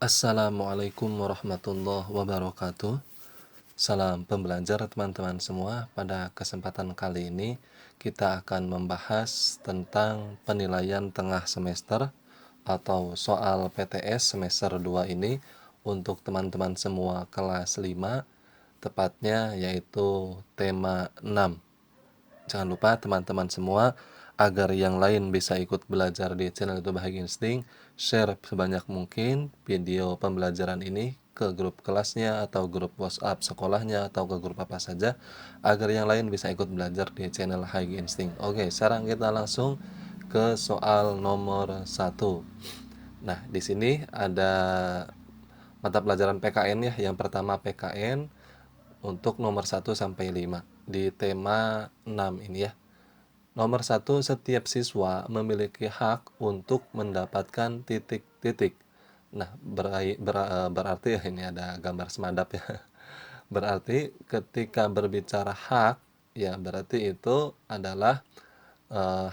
Assalamualaikum warahmatullahi wabarakatuh. Salam pembelajar teman-teman semua. Pada kesempatan kali ini kita akan membahas tentang penilaian tengah semester atau soal PTS semester 2 ini untuk teman-teman semua kelas 5, tepatnya yaitu tema 6. Jangan lupa teman-teman semua, agar yang lain bisa ikut belajar di channel YouTube Bahagia Insting, share sebanyak mungkin video pembelajaran ini ke grup kelasnya atau grup WhatsApp sekolahnya atau ke grup apa saja, agar yang lain bisa ikut belajar di channel Bahagia Insting. Oke, sekarang kita langsung ke soal nomor 1. Nah, di sini ada mata pelajaran PKN ya. Yang pertama PKN untuk nomor 1 sampai 5 di tema 6 ini ya. Nomor 1, setiap siswa memiliki hak untuk mendapatkan titik-titik. Nah, berarti ya, ini ada gambar semadap ya. Berarti ketika berbicara hak, ya berarti itu adalah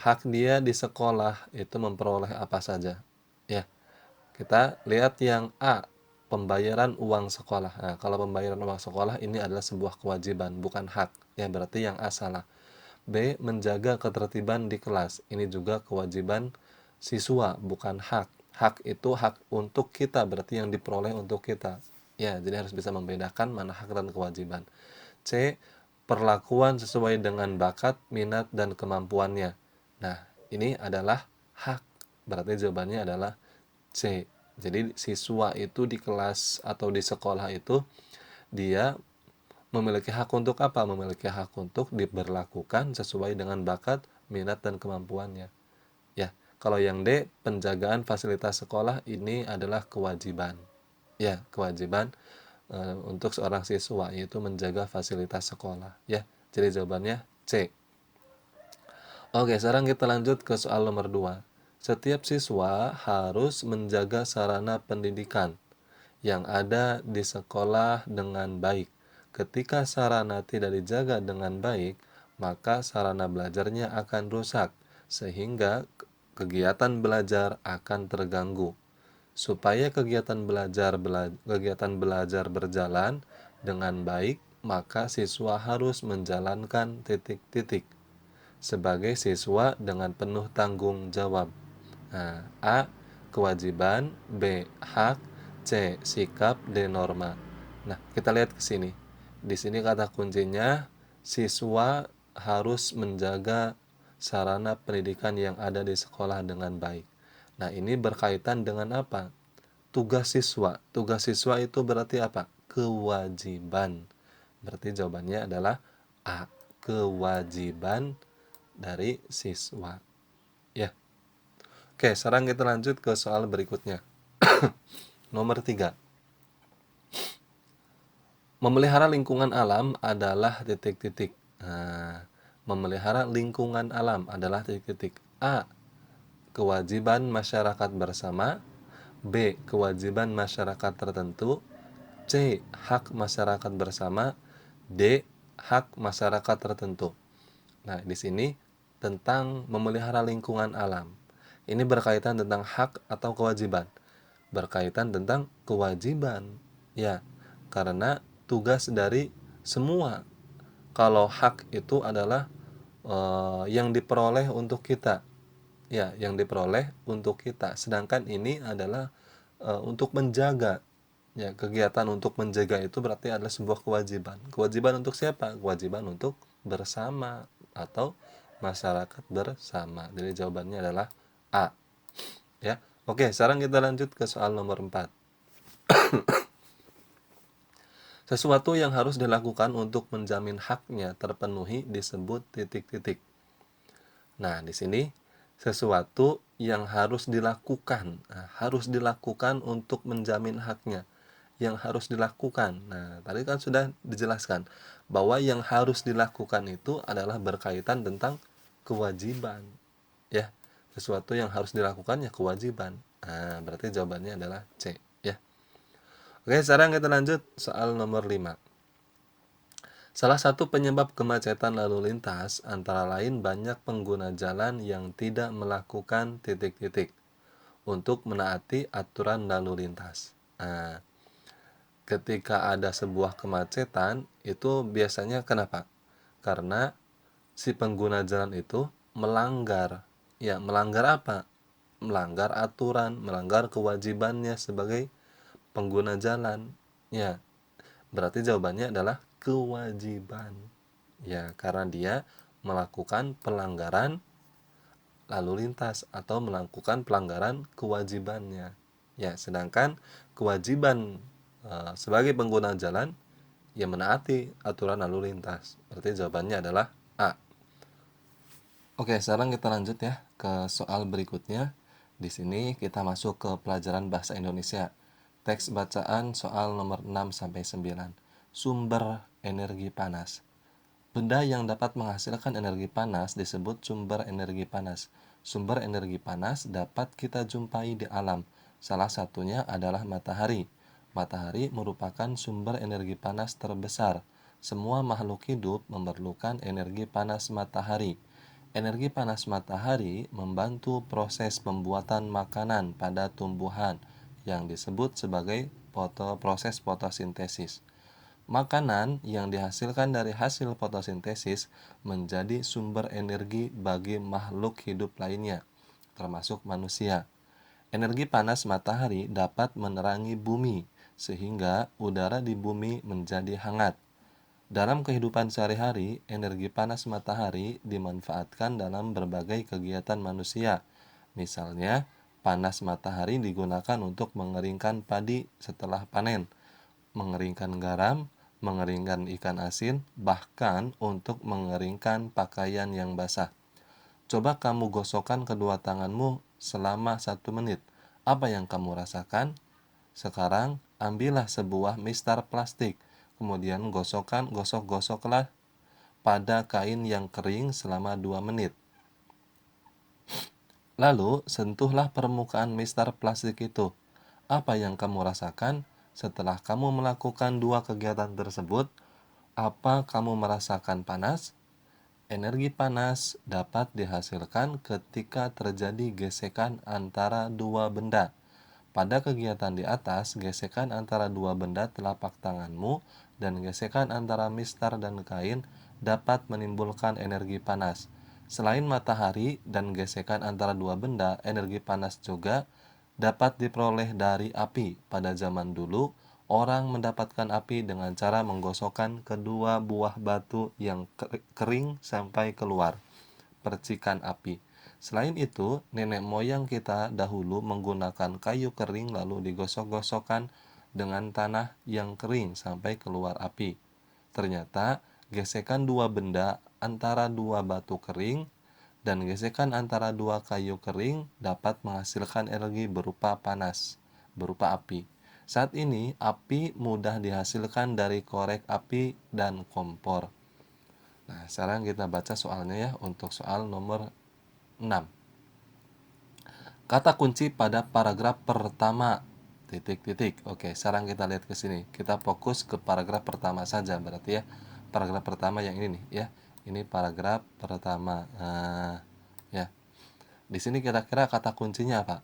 hak dia di sekolah itu memperoleh apa saja. Ya, kita lihat yang A, pembayaran uang sekolah. Nah, kalau pembayaran uang sekolah ini adalah sebuah kewajiban, bukan hak. Ya, berarti yang A salah. B, menjaga ketertiban di kelas. Ini juga kewajiban siswa, bukan hak. Hak itu hak untuk kita, berarti yang diperoleh untuk kita. Ya, jadi harus bisa membedakan mana hak dan kewajiban. C, perlakuan sesuai dengan bakat, minat, dan kemampuannya. Nah, ini adalah hak. Berarti jawabannya adalah C. Jadi siswa itu di kelas atau di sekolah itu dia memiliki hak untuk apa? Memiliki hak untuk diberlakukan sesuai dengan bakat, minat, dan kemampuannya. Ya, kalau yang D, penjagaan fasilitas sekolah ini adalah kewajiban. Ya, kewajiban untuk seorang siswa yaitu menjaga fasilitas sekolah. Ya, jadi jawabannya C. Oke, sekarang kita lanjut ke soal nomor 2. Setiap siswa harus menjaga sarana pendidikan yang ada di sekolah dengan baik. Ketika sarana tidak dijaga dengan baik, maka sarana belajarnya akan rusak, sehingga kegiatan belajar akan terganggu. Supaya kegiatan belajar berjalan dengan baik, maka siswa harus menjalankan titik-titik sebagai siswa dengan penuh tanggung jawab. Nah, A, kewajiban, B, hak, C, sikap, D, norma. Nah, kita lihat ke sini. Di sini kata kuncinya, siswa harus menjaga sarana pendidikan yang ada di sekolah dengan baik. Nah, ini berkaitan dengan apa? Tugas siswa. Tugas siswa itu berarti apa? Kewajiban. Berarti jawabannya adalah A, kewajiban dari siswa. Ya. Oke, sekarang kita lanjut ke soal berikutnya. Nomor 3. Memelihara lingkungan alam adalah titik-titik. Nah, memelihara lingkungan alam adalah titik-titik. A, kewajiban masyarakat bersama. B, kewajiban masyarakat tertentu. C, hak masyarakat bersama. D, hak masyarakat tertentu. Nah, di sini tentang memelihara lingkungan alam. Ini berkaitan tentang hak atau kewajiban. Berkaitan tentang kewajiban. Ya, karena tugas dari semua. Kalau hak itu adalah yang diperoleh untuk kita. Ya, yang diperoleh untuk kita. Sedangkan ini adalah untuk menjaga. Ya, kegiatan untuk menjaga itu berarti adalah sebuah kewajiban. Kewajiban untuk siapa? Kewajiban untuk bersama atau masyarakat bersama. Jadi jawabannya adalah A. Ya. Oke, sekarang kita lanjut ke soal nomor 4. Sesuatu yang harus dilakukan untuk menjamin haknya terpenuhi disebut titik-titik. Nah, di sini sesuatu yang harus dilakukan. Nah, harus dilakukan untuk menjamin haknya. Yang harus dilakukan. Nah, tadi kan sudah dijelaskan bahwa yang harus dilakukan itu adalah berkaitan tentang kewajiban. Ya, sesuatu yang harus dilakukan ya kewajiban. Nah, berarti jawabannya adalah C. Ya. Oke, sekarang kita lanjut soal nomor 5. Salah satu penyebab kemacetan lalu lintas antara lain banyak pengguna jalan yang tidak melakukan titik-titik untuk menaati aturan lalu lintas. Nah, ketika ada sebuah kemacetan, itu biasanya kenapa? Karena si pengguna jalan itu melanggar. Ya, melanggar apa? Melanggar aturan, melanggar kewajibannya sebagai pengguna jalan. Ya, berarti jawabannya adalah kewajiban. Ya, karena dia melakukan pelanggaran lalu lintas atau melakukan pelanggaran kewajibannya. Ya, sedangkan kewajiban sebagai pengguna jalan ya menaati aturan lalu lintas. Berarti jawabannya adalah A. Oke, sekarang kita lanjut ya ke soal berikutnya. Di sini kita masuk ke pelajaran bahasa Indonesia. Teks bacaan soal nomor 6 sampai 9. Sumber energi panas. Benda yang dapat menghasilkan energi panas disebut sumber energi panas. Sumber energi panas dapat kita jumpai di alam. Salah satunya adalah matahari. Matahari merupakan sumber energi panas terbesar. Semua makhluk hidup memerlukan energi panas matahari. Energi panas matahari membantu proses pembuatan makanan pada tumbuhan yang disebut sebagai proses fotosintesis. Makanan yang dihasilkan dari hasil fotosintesis menjadi sumber energi bagi makhluk hidup lainnya, termasuk manusia. Energi panas matahari dapat menerangi bumi, sehingga udara di bumi menjadi hangat. Dalam kehidupan sehari-hari, energi panas matahari dimanfaatkan dalam berbagai kegiatan manusia. Misalnya, panas matahari digunakan untuk mengeringkan padi setelah panen, mengeringkan garam, mengeringkan ikan asin, bahkan untuk mengeringkan pakaian yang basah. Coba kamu gosokkan kedua tanganmu selama 1 menit. Apa yang kamu rasakan? Sekarang, ambillah sebuah mistar plastik. Kemudian gosoklah pada kain yang kering selama 2 menit. Lalu, sentuhlah permukaan mistar plastik itu. Apa yang kamu rasakan? Setelah kamu melakukan dua kegiatan tersebut, apa kamu merasakan panas? Energi panas dapat dihasilkan ketika terjadi gesekan antara dua benda. Pada kegiatan di atas, gesekan antara dua benda telapak tanganmu dan gesekan antara mistar dan kain dapat menimbulkan energi panas. Selain matahari dan gesekan antara dua benda, energi panas juga dapat diperoleh dari api. Pada zaman dulu, orang mendapatkan api dengan cara menggosokkan kedua buah batu yang kering sampai keluar percikan api. Selain itu, nenek moyang kita dahulu menggunakan kayu kering lalu digosok-gosokkan dengan tanah yang kering sampai keluar api. Ternyata, gesekan dua benda antara dua batu kering dan gesekan antara dua kayu kering dapat menghasilkan energi berupa panas, berupa api. Saat ini, api mudah dihasilkan dari korek api dan kompor. Nah, sekarang kita baca soalnya ya untuk soal nomor 6. Kata kunci pada paragraf pertama titik-titik. Oke, sekarang kita lihat ke sini. Kita fokus ke paragraf pertama saja berarti ya. Paragraf pertama yang ini nih ya. Ini paragraf pertama. Nah, ya. Di sini kira-kira kata kuncinya apa?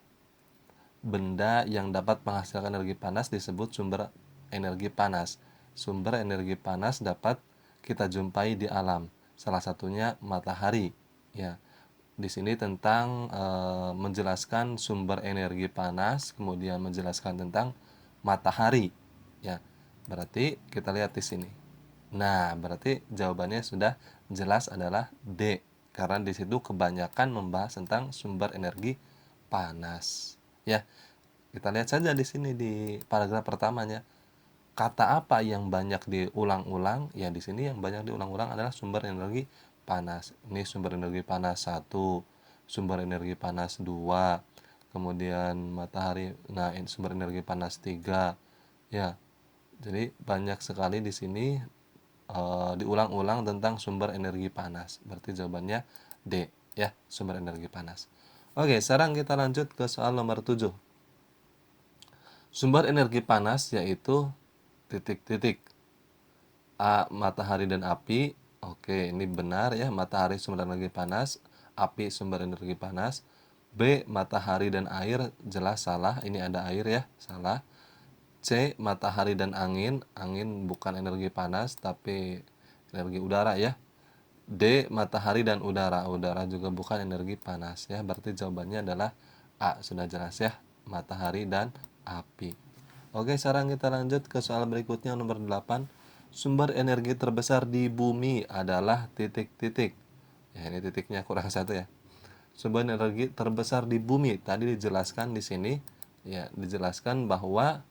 Benda yang dapat menghasilkan energi panas disebut sumber energi panas. Sumber energi panas dapat kita jumpai di alam. Salah satunya matahari. Ya, di sini tentang menjelaskan sumber energi panas, kemudian menjelaskan tentang matahari. Ya, berarti kita lihat di sini. Nah, berarti jawabannya sudah jelas adalah D. Karena di situ kebanyakan membahas tentang sumber energi panas. Ya, kita lihat saja di sini di paragraf pertamanya. Kata apa yang banyak diulang-ulang? Ya, di sini yang banyak diulang-ulang adalah sumber energi panas. Ini sumber energi panas 1, sumber energi panas 2, kemudian matahari. Nah, ini sumber energi panas 3. Ya, jadi banyak sekali di sini diulang-ulang tentang sumber energi panas. Berarti jawabannya D, ya, sumber energi panas. Oke, sekarang kita lanjut ke soal nomor 7. Sumber energi panas yaitu titik-titik. A. Matahari dan api. Oke, ini benar ya. Matahari sumber energi panas, api sumber energi panas. B. Matahari dan air. Jelas salah. Ini ada air ya. Salah. C. Matahari dan angin. Angin bukan energi panas tapi energi udara ya. D. Matahari dan udara. Udara juga bukan energi panas ya. Berarti jawabannya adalah A. Sudah jelas ya. Matahari dan api. Oke, sekarang kita lanjut ke soal berikutnya nomor 8. Sumber energi terbesar di bumi adalah titik-titik. Ya, ini titiknya kurang satu ya. Sumber energi terbesar di bumi tadi dijelaskan di sini ya, dijelaskan bahwa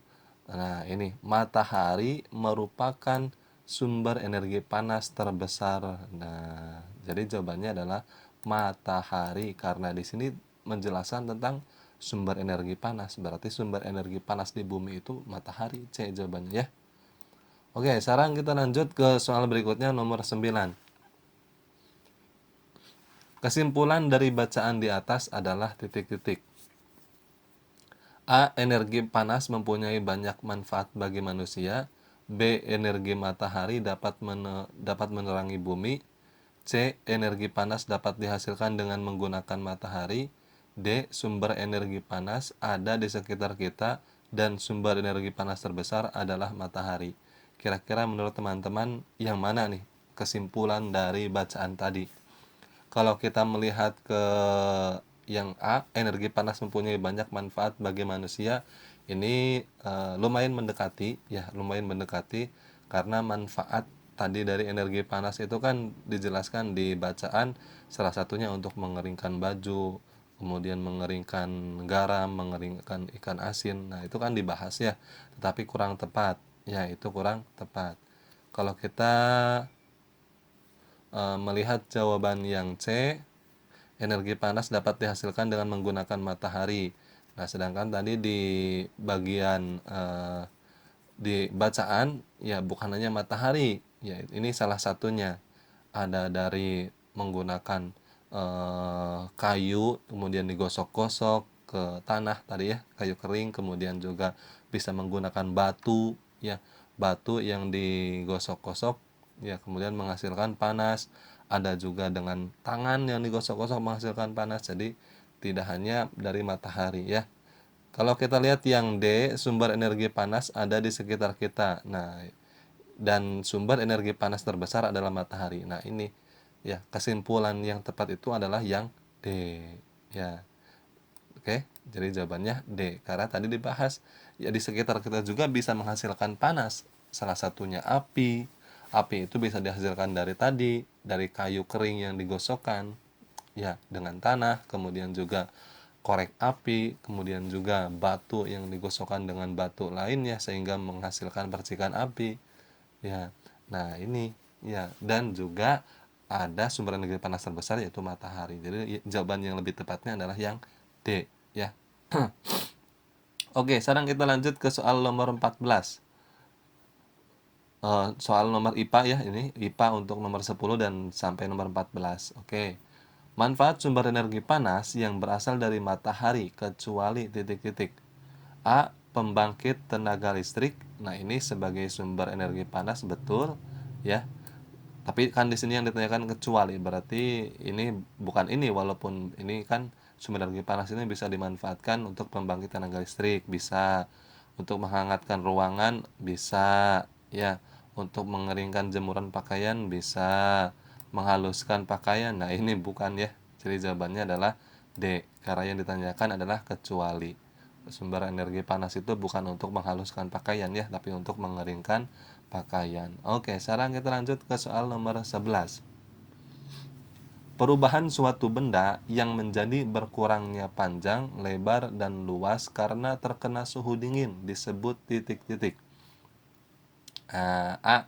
ini matahari merupakan sumber energi panas terbesar. Nah, jadi jawabannya adalah matahari karena di sini menjelaskan tentang sumber energi panas. Berarti sumber energi panas di bumi itu matahari. C jawabannya ya. Oke, sekarang kita lanjut ke soal berikutnya nomor 9. Kesimpulan dari bacaan di atas adalah titik-titik. A. Energi panas mempunyai banyak manfaat bagi manusia. B. Energi matahari dapat menerangi bumi. C. Energi panas dapat dihasilkan dengan menggunakan matahari. D. Sumber energi panas ada di sekitar kita dan sumber energi panas terbesar adalah matahari. Kira-kira menurut teman-teman yang mana nih kesimpulan dari bacaan tadi? Kalau kita melihat ke yang A, energi panas mempunyai banyak manfaat bagi manusia, ini lumayan mendekati ya, lumayan mendekati karena manfaat tadi dari energi panas itu kan dijelaskan di bacaan, salah satunya untuk mengeringkan baju, kemudian mengeringkan garam, mengeringkan ikan asin. Nah, itu kan dibahas ya, tetapi kurang tepat. Ya, itu kurang tepat. Kalau kita melihat jawaban yang C, energi panas dapat dihasilkan dengan menggunakan matahari. Nah, sedangkan tadi di bagian di bacaan ya bukan hanya matahari, ya ini salah satunya. Ada dari menggunakan kayu kemudian digosok-gosok ke tanah tadi ya, kayu kering, kemudian juga bisa menggunakan batu ya, batu yang digosok-gosok ya kemudian menghasilkan panas. Ada juga dengan tangan yang digosok-gosok menghasilkan panas. Jadi tidak hanya dari matahari ya. Kalau kita lihat yang D, sumber energi panas ada di sekitar kita. Nah, dan sumber energi panas terbesar adalah matahari. Nah, ini ya, kesimpulan yang tepat itu adalah yang D. Ya. Oke, jadi jawabannya D. Karena tadi dibahas ya di sekitar kita juga bisa menghasilkan panas. Salah satunya api. Api itu bisa dihasilkan dari kayu kering yang digosokkan ya dengan tanah, kemudian juga korek api, kemudian juga batu yang digosokkan dengan batu lainnya sehingga menghasilkan percikan api. Ya. Nah, ini ya, dan juga ada sumber energi panas terbesar yaitu matahari. Jadi jawaban yang lebih tepatnya adalah yang D ya. Oke, sekarang kita lanjut ke soal nomor 14. Soal nomor IPA ya, ini IPA untuk nomor 10 dan sampai nomor 14. Oke. Manfaat sumber energi panas yang berasal dari matahari kecuali titik-titik. A. Pembangkit tenaga listrik. Nah, ini sebagai sumber energi panas betul ya. Tapi kan di sini yang ditanyakan kecuali, berarti ini bukan ini, walaupun ini kan sumber energi panas ini bisa dimanfaatkan untuk pembangkit tenaga listrik, bisa untuk menghangatkan ruangan, bisa ya, untuk mengeringkan jemuran pakaian, bisa menghaluskan pakaian. Nah, ini bukan ya. Jadi jawabannya adalah D, karena yang ditanyakan adalah kecuali. Sumber energi panas itu bukan untuk menghaluskan pakaian ya, tapi untuk mengeringkan pakaian. Oke, sekarang kita lanjut ke soal nomor 11. Perubahan suatu benda yang menjadi berkurangnya panjang, lebar, dan luas karena terkena suhu dingin disebut titik-titik. A.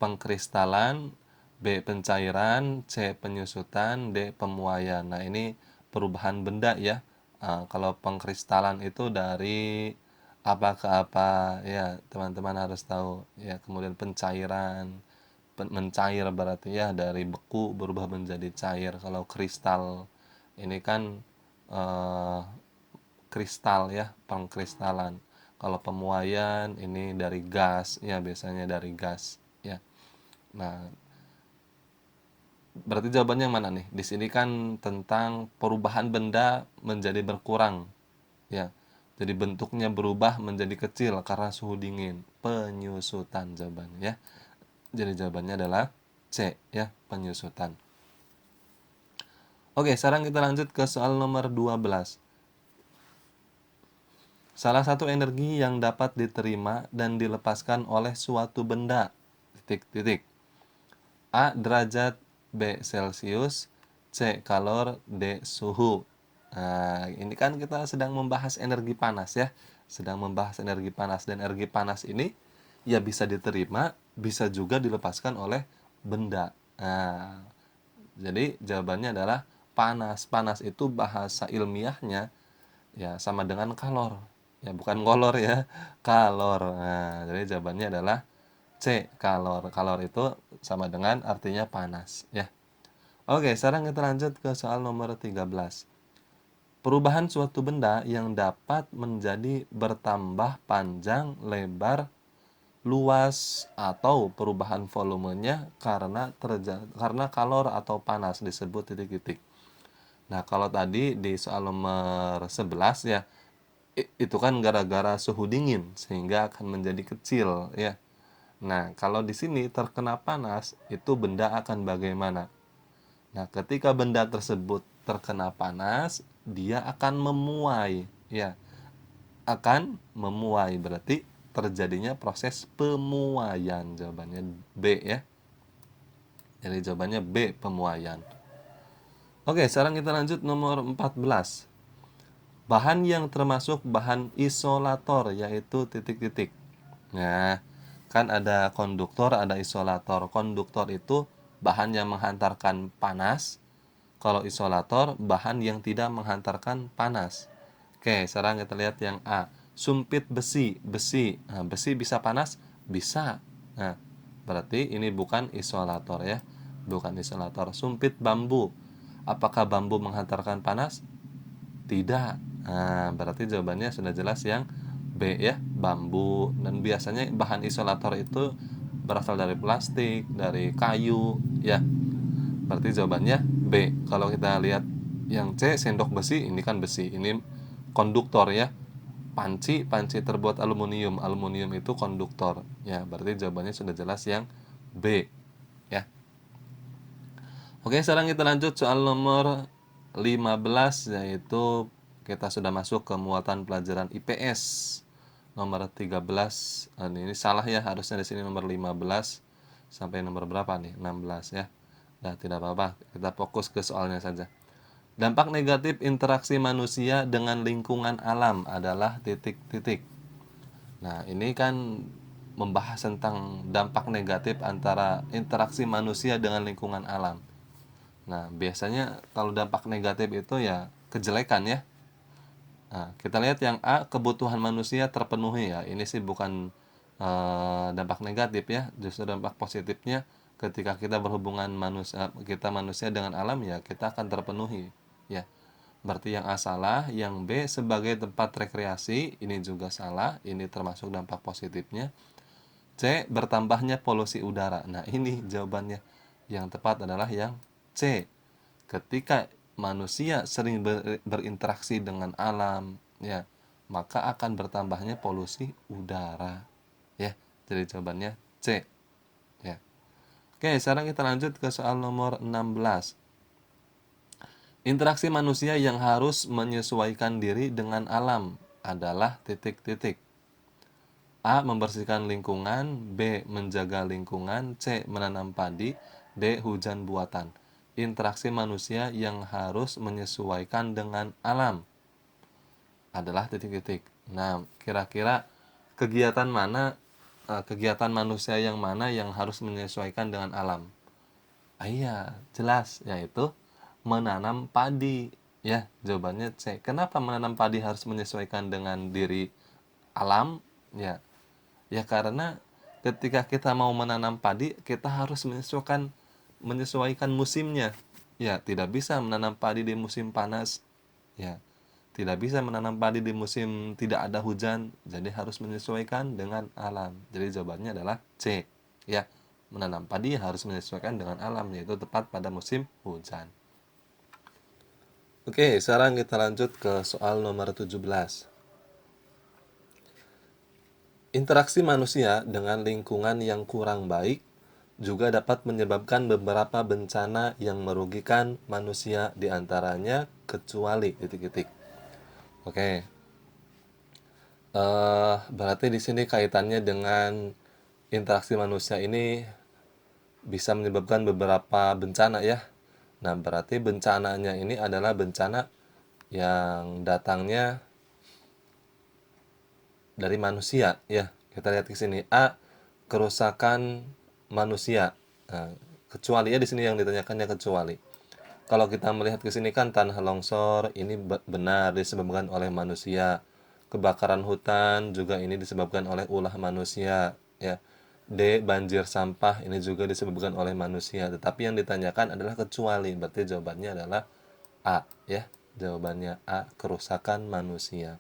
Pengkristalan, B. Pencairan, C. Penyusutan, D. Pemuaian. Nah, ini perubahan benda ya. Kalau pengkristalan itu dari apa ke apa ya, teman-teman harus tahu ya. Kemudian pencairan, mencair berarti ya dari beku berubah menjadi cair. Kalau kristal ini kan eh, kristal ya, pengkristalan. Kalau pemuaian ini dari gas ya, biasanya dari gas ya. Nah, berarti jawabannya yang mana nih? Di sini kan tentang perubahan benda menjadi berkurang ya. Jadi bentuknya berubah menjadi kecil karena suhu dingin. Penyusutan jawabannya ya. Jadi jawabannya adalah C ya, penyusutan. Oke, sekarang kita lanjut ke soal nomor 12. Salah satu energi yang dapat diterima dan dilepaskan oleh suatu benda. Titik-titik. A. Derajat, B. Celcius, C. Kalor, D. Suhu. Nah, ini kan kita sedang membahas energi panas ya. Sedang membahas energi panas. Dan energi panas ini ya bisa diterima, bisa juga dilepaskan oleh benda. Nah, jadi jawabannya adalah panas. Panas itu bahasa ilmiahnya ya sama dengan kalor. Ya bukan kolor ya, kalor. Nah, jadi jawabannya adalah C, kalor. Kalor itu sama dengan artinya panas ya. Oke, sekarang kita lanjut ke soal nomor 13. Perubahan suatu benda yang dapat menjadi bertambah panjang, lebar, luas, atau perubahan volumenya karena kalor atau panas disebut titik-titik. Nah, kalau tadi di soal nomor 11 ya, itu kan gara-gara suhu dingin sehingga akan menjadi kecil ya. Nah, kalau di sini terkena panas, itu benda akan bagaimana? Nah, ketika benda tersebut terkena panas, dia akan memuai ya. Akan memuai berarti terjadinya proses pemuaian. Jawabannya B ya. Jadi jawabannya B, pemuaian. Oke, sekarang kita lanjut nomor 14. Bahan yang termasuk bahan isolator yaitu titik-titik. Nah, kan ada konduktor, ada isolator. Konduktor itu bahan yang menghantarkan panas. Kalau isolator, bahan yang tidak menghantarkan panas. Oke, sekarang kita lihat yang A. Sumpit besi, besi. Nah, besi bisa panas? Bisa. Nah, berarti ini bukan isolator ya. Bukan isolator. Sumpit bambu. Apakah bambu menghantarkan panas? Tidak. Nah, berarti jawabannya sudah jelas yang B ya, bambu. Dan biasanya bahan isolator itu berasal dari plastik, dari kayu ya. Berarti jawabannya B. Kalau kita lihat yang C, sendok besi, ini kan besi. Ini konduktor ya. Panci, panci terbuat aluminium. Aluminium itu konduktor. Ya, berarti jawabannya sudah jelas yang B ya. Oke, sekarang kita lanjut soal nomor 15, yaitu kita sudah masuk ke muatan pelajaran IPS nomor 13. Ini salah ya, harusnya di sini nomor 15 sampai nomor berapa nih? 16 ya. Nah, tidak apa-apa, kita fokus ke soalnya saja. Dampak negatif interaksi manusia dengan lingkungan alam adalah titik-titik. Nah, ini kan membahas tentang dampak negatif antara interaksi manusia dengan lingkungan alam. Nah, biasanya kalau dampak negatif itu ya kejelekan ya. Nah, kita lihat yang A, kebutuhan manusia terpenuhi ya. Ini sih bukan dampak negatif ya, justru dampak positifnya ketika kita berhubungan manusia dengan alam ya kita akan terpenuhi ya. Berarti yang A salah, yang B sebagai tempat rekreasi ini juga salah, ini termasuk dampak positifnya. C, bertambahnya polusi udara. Nah, ini jawabannya. Yang tepat adalah yang C. Ketika manusia sering berinteraksi dengan alam ya, maka akan bertambahnya polusi udara ya. Jadi jawabannya C ya. Oke, sekarang kita lanjut ke soal nomor 16. Interaksi manusia yang harus menyesuaikan diri dengan alam adalah titik-titik. A. Membersihkan lingkungan, B. Menjaga lingkungan, C. Menanam padi, D. Hujan buatan. Interaksi manusia yang harus menyesuaikan dengan alam adalah titik-titik. Nah, kira-kira kegiatan kegiatan manusia yang mana yang harus menyesuaikan dengan alam? Iya, jelas, yaitu menanam padi. Ya, jawabannya C. Kenapa menanam padi harus menyesuaikan dengan diri alam? Ya karena ketika kita mau menanam padi, kita harus menyesuaikan musimnya. Ya, tidak bisa menanam padi di musim panas. Ya, tidak bisa menanam padi di musim tidak ada hujan. Jadi harus menyesuaikan dengan alam. Jadi jawabannya adalah C. Ya, menanam padi harus menyesuaikan dengan alam, yaitu tepat pada musim hujan. Oke, sekarang kita lanjut ke soal nomor 17. Interaksi manusia dengan lingkungan yang kurang baik juga dapat menyebabkan beberapa bencana yang merugikan manusia di antaranya kecuali titik-titik. Oke. Berarti di sini kaitannya dengan interaksi manusia ini bisa menyebabkan beberapa bencana ya. Nah, berarti bencananya ini adalah bencana yang datangnya dari manusia ya. Kita lihat di sini A, kerusakan manusia. Nah, kecuali ya di sini yang ditanyakannya kecuali. Kalau kita melihat ke sini kan tanah longsor ini benar disebabkan oleh manusia. Kebakaran hutan juga ini disebabkan oleh ulah manusia ya. D, banjir sampah ini juga disebabkan oleh manusia. Tetapi yang ditanyakan adalah kecuali. Berarti jawabannya adalah A ya. Jawabannya A, kerusakan manusia.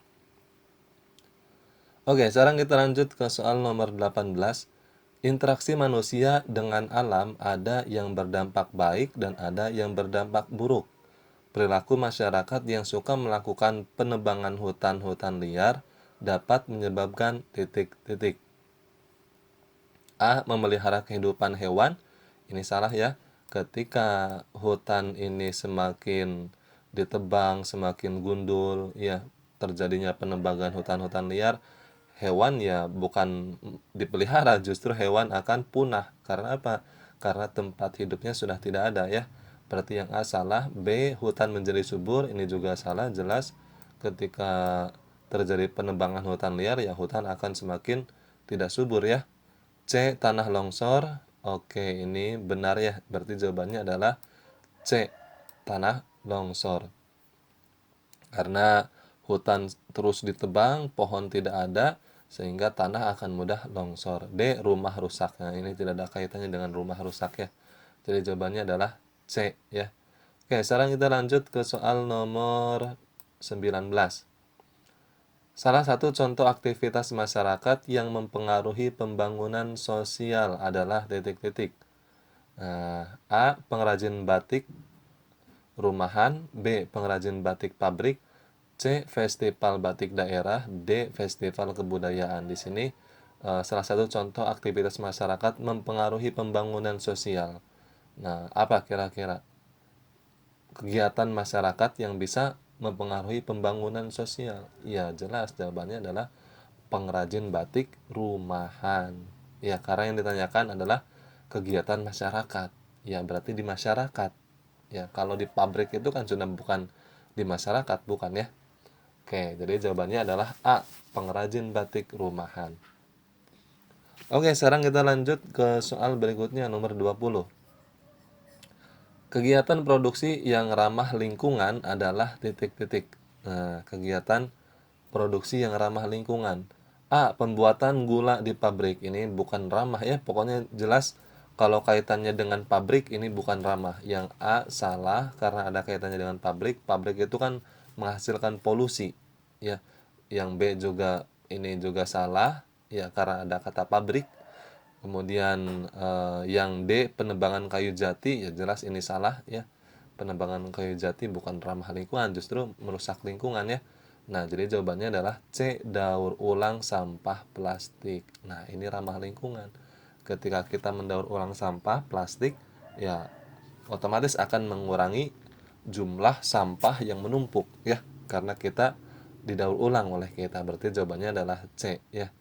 Oke, sekarang kita lanjut ke soal nomor 18. Interaksi manusia dengan alam ada yang berdampak baik dan ada yang berdampak buruk. Perilaku masyarakat yang suka melakukan penebangan hutan-hutan liar dapat menyebabkan titik-titik. A. Memelihara kehidupan hewan. Ini salah ya. Ketika hutan ini semakin ditebang, semakin gundul, ya terjadinya penebangan hutan-hutan liar, hewan ya bukan dipelihara, justru hewan akan punah. Karena apa? Karena tempat hidupnya sudah tidak ada ya. Berarti yang A salah. B, hutan menjadi subur, ini juga salah, jelas. Ketika terjadi penebangan hutan liar, ya hutan akan semakin tidak subur ya. C, tanah longsor. Oke, ini benar ya. Berarti jawabannya adalah C, tanah longsor. Karena hutan terus ditebang, pohon tidak ada, sehingga tanah akan mudah longsor. D, rumah rusak. Nah, ini tidak ada kaitannya dengan rumah rusak ya. Jadi jawabannya adalah C ya. Oke, sekarang kita lanjut ke soal nomor 19. Salah satu contoh aktivitas masyarakat yang mempengaruhi pembangunan sosial adalah titik-titik. Nah, A. Pengrajin batik rumahan. B. Pengrajin batik pabrik. C. Festival batik daerah. D. Festival kebudayaan. Di sini salah satu contoh aktivitas masyarakat mempengaruhi pembangunan sosial. Nah, apa kira-kira kegiatan masyarakat yang bisa mempengaruhi pembangunan sosial? Ya, jelas jawabannya adalah pengrajin batik rumahan. Ya, karena yang ditanyakan adalah kegiatan masyarakat. Ya, berarti di masyarakat. Ya, kalau di pabrik itu kan sudah bukan di masyarakat, bukan ya? Oke, jadi jawabannya adalah A, pengrajin batik rumahan. Oke, sekarang kita lanjut ke soal berikutnya nomor 20. Kegiatan produksi yang ramah lingkungan adalah titik-titik. Nah, kegiatan produksi yang ramah lingkungan. A. Pembuatan gula di pabrik. Ini bukan ramah ya. Pokoknya jelas kalau kaitannya dengan pabrik ini bukan ramah. Yang A salah karena ada kaitannya dengan pabrik. Pabrik itu kan menghasilkan polusi. Ya. Yang B juga ini juga salah ya karena ada kata pabrik. Kemudian yang D, penebangan kayu jati, ya jelas ini salah ya. Penebangan kayu jati bukan ramah lingkungan, justru merusak lingkungan ya. Nah, jadi jawabannya adalah C, daur ulang sampah plastik. Nah, ini ramah lingkungan. Ketika kita mendaur ulang sampah plastik, ya otomatis akan mengurangi jumlah sampah yang menumpuk ya, karena kita didaur ulang oleh kita. Berarti jawabannya adalah C ya.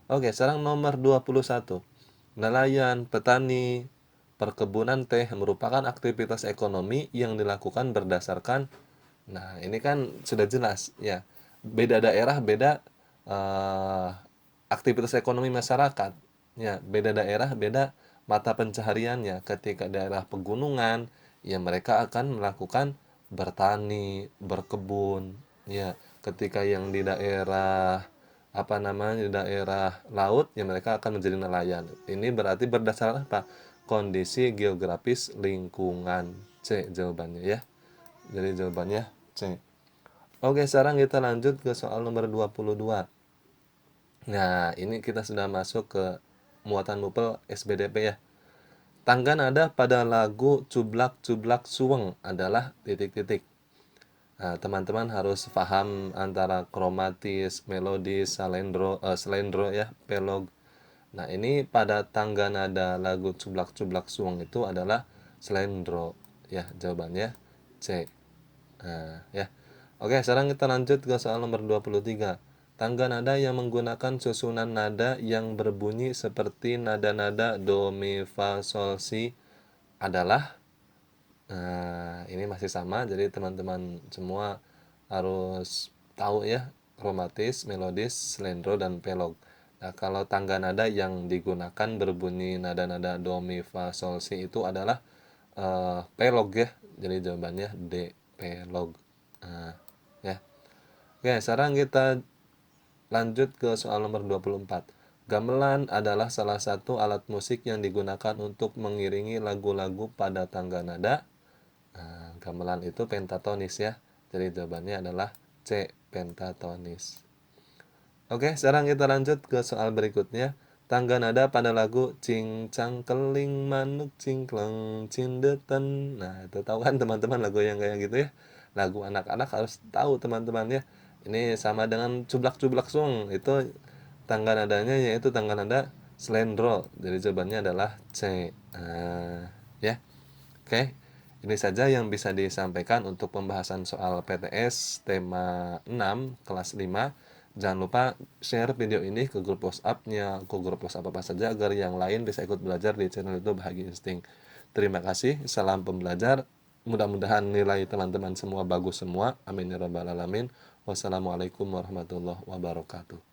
Oke, sekarang nomor 21. Nelayan, petani, perkebunan teh merupakan aktivitas ekonomi yang dilakukan berdasarkan. Nah, ini kan sudah jelas ya. Beda daerah beda eh, aktivitas ekonomi masyarakat. Ya, beda daerah beda mata pencahariannya. Ketika daerah pegunungan, ya mereka akan melakukan bertani, berkebun. Ya, ketika yang di daerah apa namanya di daerah laut ya mereka akan menjadi nelayan. Ini berarti berdasarkan apa? Kondisi geografis lingkungan. C jawabannya ya. Jadi jawabannya C. Oke, sekarang kita lanjut ke soal nomor 22. Nah, ini kita sudah masuk ke muatan mupel SBDP ya. Tangga nada pada lagu Cublak Cublak Suweng adalah titik-titik. Nah, teman-teman harus paham antara kromatis, melodis, slendro ya, pelog. Nah, ini pada tangga nada lagu Cublak-Cublak Suwung itu adalah slendro. Ya, jawabannya C. Nah, ya. Oke, sekarang kita lanjut ke soal nomor 23. Tangga nada yang menggunakan susunan nada yang berbunyi seperti nada-nada do, mi, fa, sol, si adalah. Nah, ini masih sama, jadi teman-teman semua harus tahu ya, kromatis, melodis, slendro, dan pelog. Nah, kalau tangga nada yang digunakan berbunyi nada-nada do, mi, fa, sol, si itu adalah pelog ya. Jadi jawabannya D, pelog. Nah, ya. Oke, sekarang kita lanjut ke soal nomor 24. Gamelan adalah salah satu alat musik yang digunakan untuk mengiringi lagu-lagu pada tangga nada. Nah, gamelan itu pentatonis ya. Jadi jawabannya adalah C, pentatonis. Oke, sekarang kita lanjut ke soal berikutnya. Tangga nada pada lagu cing cang keling manuk cingkleng cindeten. Nah, itu tahu kan teman-teman lagu yang kayak gitu ya. Lagu anak-anak harus tahu teman-teman ya. Ini sama dengan cublak-cublak sung. Itu tangga nadanya yaitu tangga nada slendro. Jadi jawabannya adalah C. Nah, ya. Oke, ini saja yang bisa disampaikan untuk pembahasan soal PTS tema 6 kelas 5. Jangan lupa share video ini ke grup WhatsApp-nya, ke grup WhatsApp apa saja agar yang lain bisa ikut belajar di channel itu Bahagia Insting. Terima kasih, salam pembelajar. Mudah-mudahan nilai teman-teman semua bagus semua. Amin ya rabbal alamin. Wassalamualaikum warahmatullahi wabarakatuh.